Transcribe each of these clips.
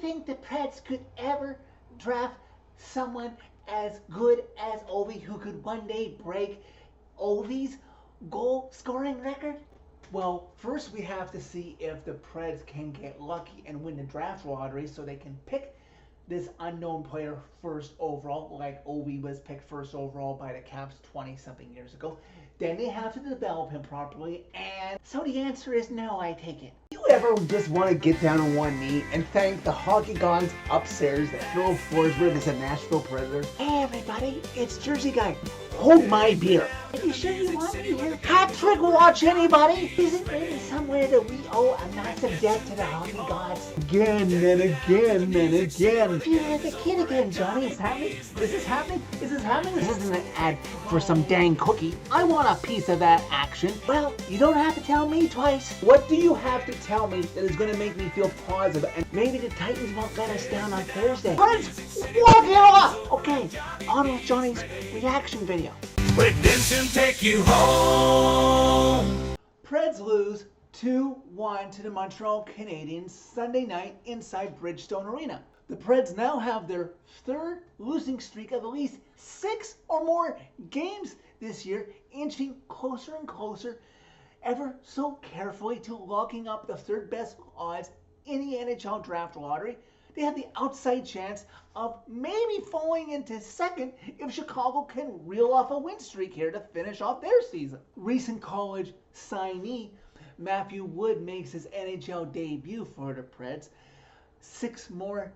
think the Preds could ever draft someone as good as Ovi who could one day break Ovi's goal scoring record? Well, first we have to see if the Preds can get lucky and win the draft lottery so they can pick this unknown player first overall, like Ovi was picked first overall by the Caps 20-something years ago. Then they have to develop him properly, and so the answer is no, I take it. You ever just want to get down on one knee and thank the hockey gods upstairs that Phil Forsberg is a Nashville Predator? Hey everybody, it's Jersey Guy. Hold my beer. Are you sure you want me here? Patrick, watch anybody? Is it maybe somewhere that we owe a massive debt to the hockey gods? Again and again and again. You're like a kid again, Johnny. Is happening? Is this happening? Is this happening? This isn't an ad for some dang cookie. I want a piece of that action. Well, you don't have to tell me twice. What do you have to tell me that is going to make me feel positive? And maybe the Titans won't let us down on Thursday. Preds, walk it off! Okay, on with Johnny's reaction video. Redemption take you home. Preds lose 2-1 to the Montreal Canadiens Sunday night inside Bridgestone Arena. The Preds now have their third losing streak of at least 6 or more games this year, inching closer and closer, ever so carefully, to locking up the third best odds in the NHL draft lottery. They have the outside chance of maybe falling into second if Chicago can reel off a win streak here to finish off their season. Recent college signee Matthew Wood makes his NHL debut for the Preds. 6 more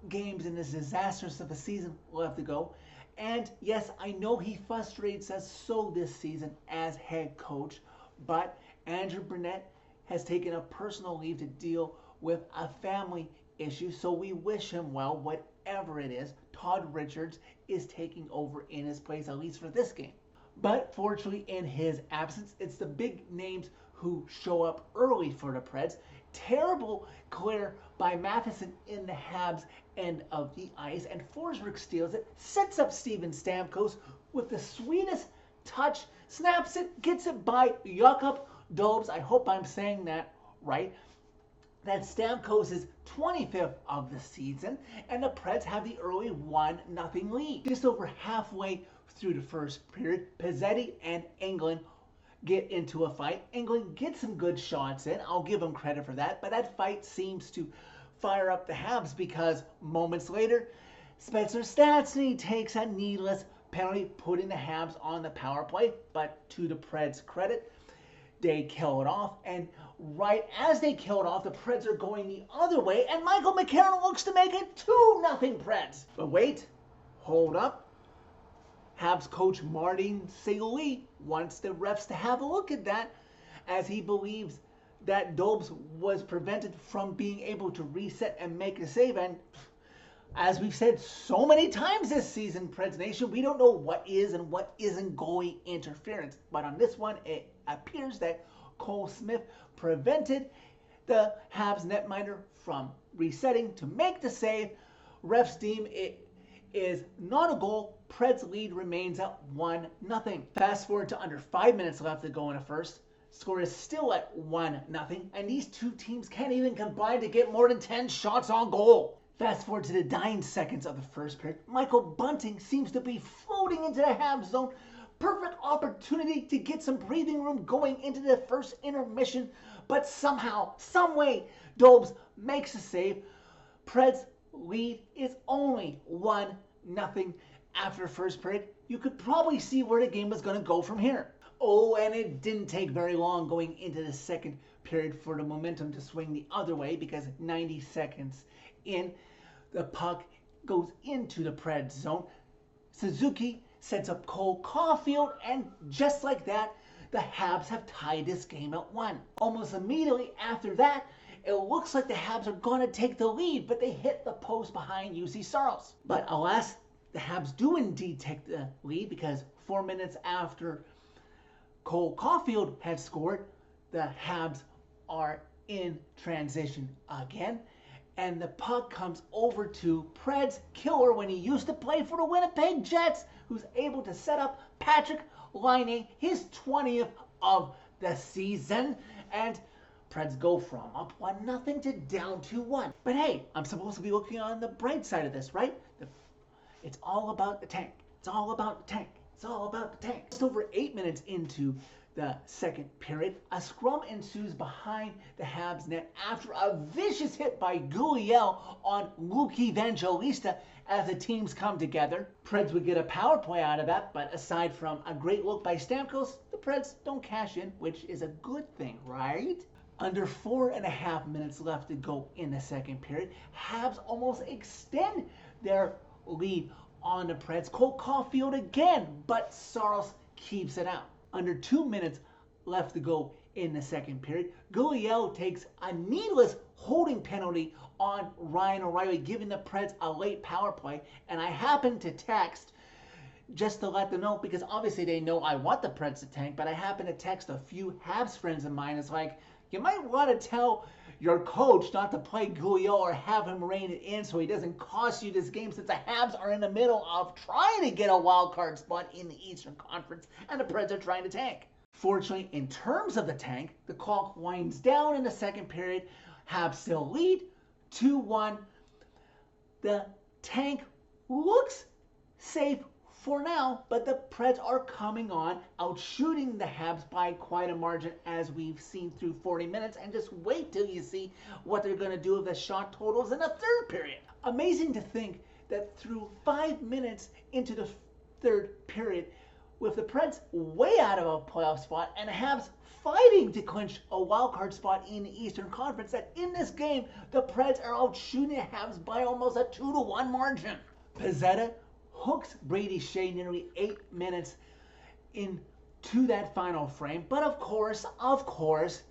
games in this disastrous of a season left to go. And yes, I know he frustrates us so this season as head coach, but Andrew Burnett has taken a personal leave to deal with a family issue, so we wish him well, whatever it is. Todd Richards is taking over in his place, at least for this game. But fortunately, in his absence, it's the big names who show up early for the Preds. Terrible clear by Matheson in the Habs end of the ice, and Forsberg steals it, sets up Steven Stamkos with the sweetest touch, snaps it, gets it by Jakob Dobes. I hope I'm saying that right. That's Stamkos' 25th of the season, and the Preds have the early 1-0 lead. Just over halfway through the first period, Pizzetti and Englund get into a fight. Englund gets some good shots in. I'll give him credit for that, but that fight seems to fire up the Habs because moments later, Spencer Stastny takes a needless penalty, putting the Habs on the power play. But to the Preds' credit, they kill it off, and right as they kill it off, the Preds are going the other way, and Michael McCarron looks to make it 2-0 Preds. But wait, hold up. Habs coach Martin St-Louis wants the refs to have a look at that, as he believes that Dobes was prevented from being able to reset and make a save. And as we've said so many times this season, Preds Nation, we don't know what is and what isn't goalie interference. But on this one, it appears that Cole Smith prevented the Habs netminder from resetting to make the save. Refs deem it is not a goal. Preds lead remains at 1-0. Fast forward to under 5 minutes left to go in the first. Score is still at 1-0, and these two teams can't even combine to get more than 10 shots on goal. Fast forward to the dying seconds of the first period. Michael Bunting seems to be floating into the half zone. Perfect opportunity to get some breathing room going into the first intermission, but somehow, someway, Dobes makes a save. Preds lead is only 1-0 after the first period. You could probably see where the game was going to go from here. Oh, and it didn't take very long going into the second period for the momentum to swing the other way, because 90 seconds in, the puck goes into the Preds zone. Suzuki sets up Cole Caulfield, and just like that, the Habs have tied this game at 1. Almost immediately after that, it looks like the Habs are going to take the lead, but they hit the post behind UC Saros. But alas, the Habs do indeed take the lead, because 4 minutes after Cole Caulfield had scored, the Habs are in transition again, and the puck comes over to Preds killer when he used to play for the Winnipeg Jets, who's able to set up Patrick Laine, his 20th of the season. And Preds go from up 1-0 to down 2-1. But hey, I'm supposed to be looking on the bright side of this, right? It's all about the tank. It's all about the tank. It's all about the tank. Just over 8 minutes into the second period, a scrum ensues behind the Habs net after a vicious hit by Gouliel on Luke Evangelista as the teams come together. Preds would get a power play out of that, but aside from a great look by Stamkos, the Preds don't cash in, which is a good thing, right? Under 4.5 minutes left to go in the second period, Habs almost extend their lead on the Preds. Cole Caulfield again, but Saros keeps it out. Under 2 minutes left to go in the second period, Gouliel takes a needless holding penalty on Ryan O'Reilly, giving the Preds a late power play. And I happened to text just to let them know, because obviously they know I want the Preds to tank, but I happened to text a few Habs friends of mine. It's like, you might want to tell your coach not to play Gouliel or have him rein it in so he doesn't cost you this game, since the Habs are in the middle of trying to get a wild card spot in the Eastern Conference and the Preds are trying to tank. Fortunately, in terms of the tank, the clock winds down in the second period. Habs still lead 2-1. The tank looks safe for now, but the Preds are coming on, outshooting the Habs by quite a margin, as we've seen through 40 minutes. And just wait till you see what they're going to do with the shot totals in the third period. Amazing to think that through 5 minutes into the third period, with the Preds way out of a playoff spot and the Habs fighting to clinch a wild card spot in the Eastern Conference, that in this game, the Preds are outshooting the Habs by almost a 2-1 margin. Pezzetta hooks Brady Shea nearly 8 minutes into that final frame. But of course,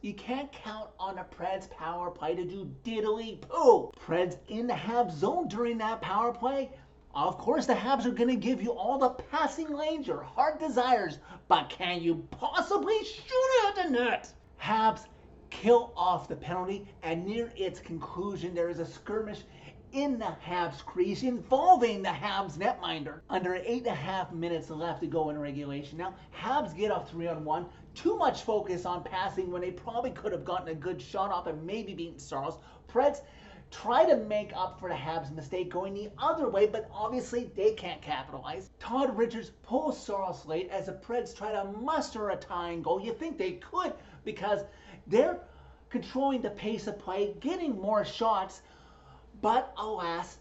you can't count on a Preds power play to do diddly poo. Preds in the Habs zone during that power play. Of course, the Habs are going to give you all the passing lanes your heart desires, but can you possibly shoot it at the net? Habs kill off the penalty, and near its conclusion, there is a skirmish in the Habs crease involving the Habs netminder. Under 8.5 minutes left to go in regulation. Now, Habs get a 3-on-1. Too much focus on passing when they probably could have gotten a good shot off and maybe beaten Saros. Preds try to make up for the Habs' mistake going the other way, but obviously they can't capitalize. Todd Richards pulls Saros late as the Preds try to muster a tying goal. You think they could, because they're controlling the pace of play, getting more shots, but alas,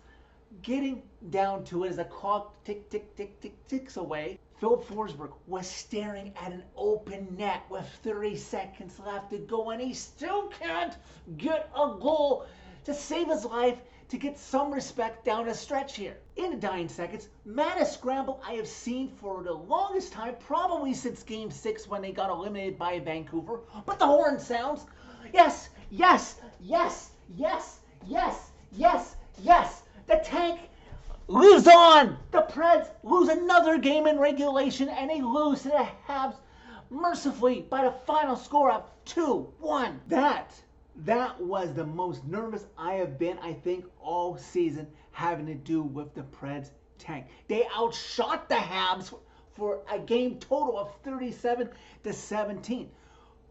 getting down to it as the clock ticks away. Philip Forsberg was staring at an open net with 30 seconds left to go, and he still can't get a goal to save his life, to get some respect down a stretch here. In the dying seconds, maddest scramble I have seen for the longest time, probably since Game 6 when they got eliminated by Vancouver. But the horn sounds. Yes, yes, yes, yes, yes, yes, yes. The tank lives on. The Preds lose another game in regulation, and they lose to the Habs mercifully by the final score of 2-1. That was the most nervous I have been, I think, all season, having to do with the Preds tank. They outshot the Habs for a game total of 37-17.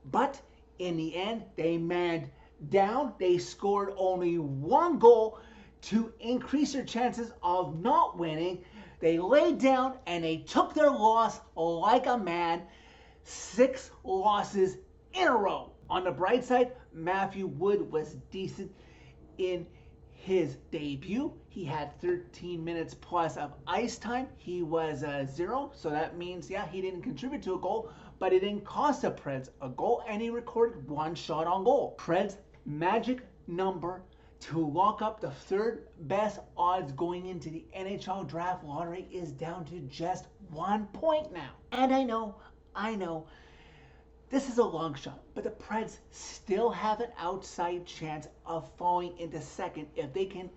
But in the end, they manned down. They scored only one goal to increase their chances of not winning. They laid down and they took their loss like a man. 6 losses in a row. On the bright side, Matthew Wood was decent in his debut. He had 13 minutes plus of ice time. He was 0, so that means, yeah, he didn't contribute to a goal, but it didn't cost the Preds a goal, and he recorded 1 shot on goal. Preds' magic number to lock up the third best odds going into the NHL draft lottery is down to just 1 point now. And I know, this is a long shot, but the Preds still have an outside chance of falling into second if they can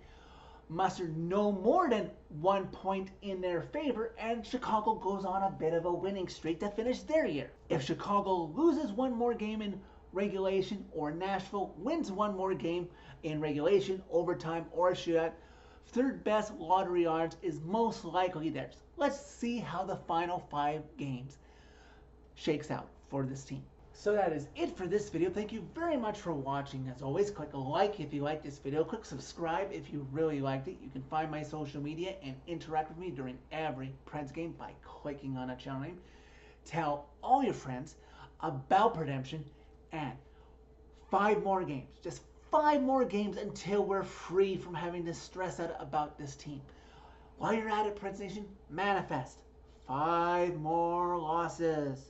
muster no more than 1 point in their favor, and Chicago goes on a bit of a winning streak to finish their year. If Chicago loses 1 more game in regulation, or Nashville wins 1 more game in regulation, overtime, or a shootout, third best lottery odds is most likely theirs. Let's see how the final 5 games shakes out for this team. So that is it for this video. Thank you very much for watching. As always, click a like if you liked this video. Click subscribe if you really liked it. You can find my social media and interact with me during every Preds game by clicking on a channel name. Tell all your friends about Redemption and 5 more games. Just 5 more games until we're free from having to stress out about this team. While you're at it, Preds Nation, manifest 5 more losses.